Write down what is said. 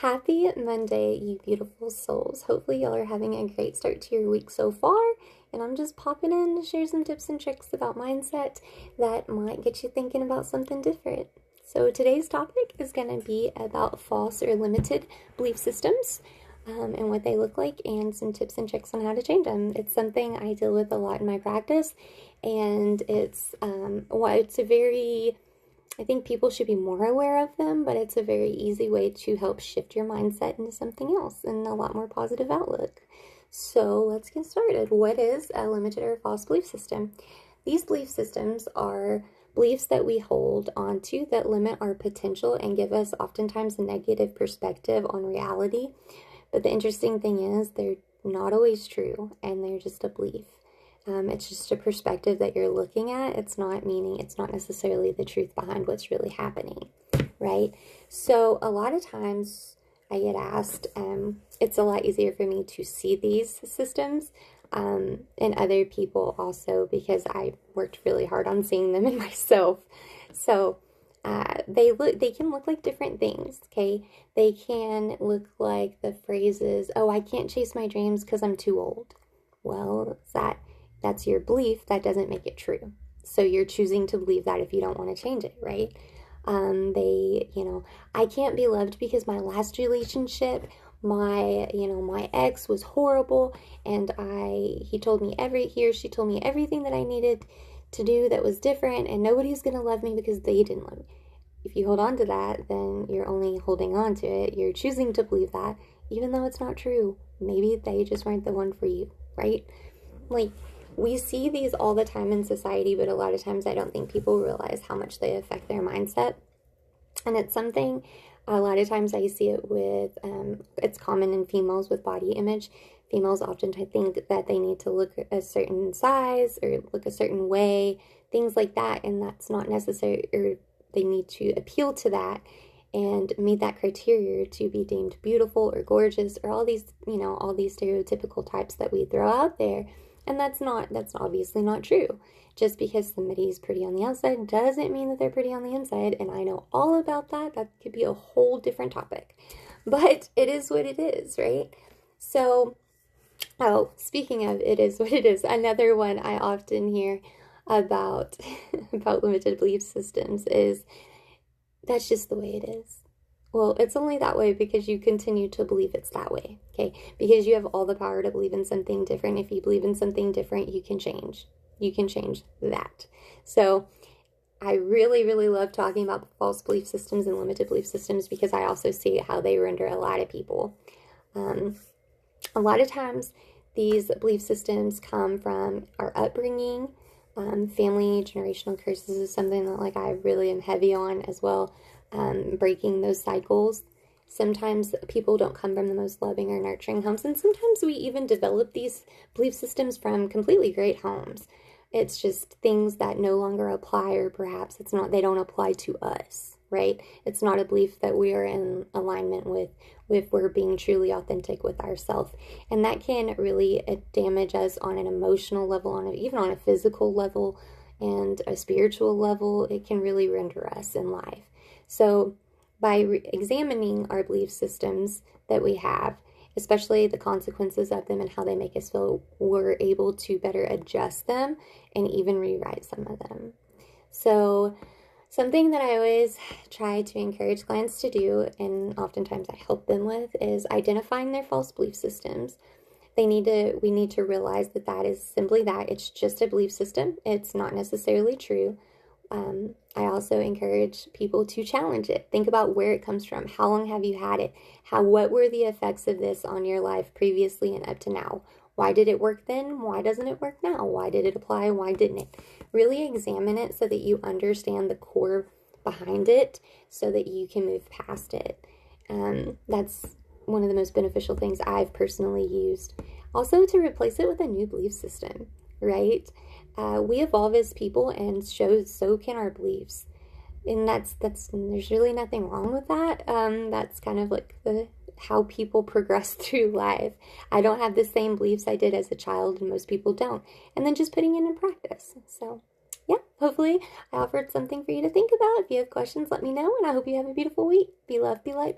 Happy Monday, you beautiful souls. Hopefully, y'all are having a great start to your week so far. And I'm just popping in to share some tips and tricks about mindset that might get you thinking about something different. So, today's topic is going to be about false or limited belief systems and what they look like, and some tips and tricks on how to change them. It's something I deal with a lot in my practice, and it's a very I think people should be more aware of them, but it's a very easy way to help shift your mindset into something else and a lot more positive outlook. So let's get started. What is a limited or false belief system? These belief systems are beliefs that we hold onto that limit our potential and give us oftentimes a negative perspective on reality. But the interesting thing is they're not always true, and they're just a belief. It's just a perspective that you're looking at. It's not necessarily the truth behind what's really happening, right? So a lot of times I get asked, it's a lot easier for me to see these systems in other people also, because I worked really hard on seeing them in myself. So they can look like different things, okay? They can look like the phrases, oh, I can't chase my dreams because I'm too old. Well, that's your belief. That doesn't make it true. So you're choosing to believe that if you don't want to change it, right? I can't be loved because my last relationship, my ex was horrible, and he or she told me everything that I needed to do that was different, and nobody's going to love me because they didn't love me. If you hold on to that, then you're only holding on to it. You're choosing to believe that, even though it's not true. Maybe they just weren't the one for you, right? Like, we see these all the time in society, but a lot of times I don't think people realize how much they affect their mindset. And it's something, a lot of times I see it with, it's common in females with body image. Females often think that they need to look a certain size or look a certain way, things like that, and that's not necessary, or they need to appeal to that and meet that criteria to be deemed beautiful or gorgeous, or all these stereotypical types that we throw out there. And that's obviously not true. Just because somebody's pretty on the outside doesn't mean that they're pretty on the inside. And I know all about that. That could be a whole different topic. But it is what it is, right? So, speaking of it is what it is, another one I often hear about limited belief systems is, that's just the way it is. Well, it's only that way because you continue to believe it's that way, okay? Because you have all the power to believe in something different. If you believe in something different, you can change. You can change that. So I really, really love talking about the false belief systems and limited belief systems, because I also see how they render a lot of people. A lot of times these belief systems come from our upbringing. Family generational curses is something that I really am heavy on as well. Breaking those cycles. Sometimes people don't come from the most loving or nurturing homes, and sometimes we even develop these belief systems from completely great homes. It's just things that no longer apply, or perhaps they don't apply to us, right? It's not a belief that we are in alignment with if we're being truly authentic with ourselves. And that can really damage us on an emotional level, even on a physical level and a spiritual level. It can really render us in life. So by examining our belief systems that we have, especially the consequences of them and how they make us feel, we're able to better adjust them and even rewrite some of them. So something that I always try to encourage clients to do, and oftentimes I help them with, is identifying their false belief systems. We need to realize that is simply that. It's just a belief system. It's not necessarily true. I also encourage people to challenge it. Think about where it comes from. How long have you had it? What were the effects of this on your life previously and up to now? Why did it work then? Why doesn't it work now? Why did it apply? Why didn't it? Really examine it so that you understand the core behind it, so that you can move past it. That's one of the most beneficial things I've personally used. Also, to replace it with a new belief system, right? We evolve as people, and so can our beliefs. And there's really nothing wrong with that. That's kind of like how people progress through life. I don't have the same beliefs I did as a child, and most people don't. And then just putting it in practice. So yeah, hopefully I offered something for you to think about. If you have questions, let me know, and I hope you have a beautiful week. Be loved, be light,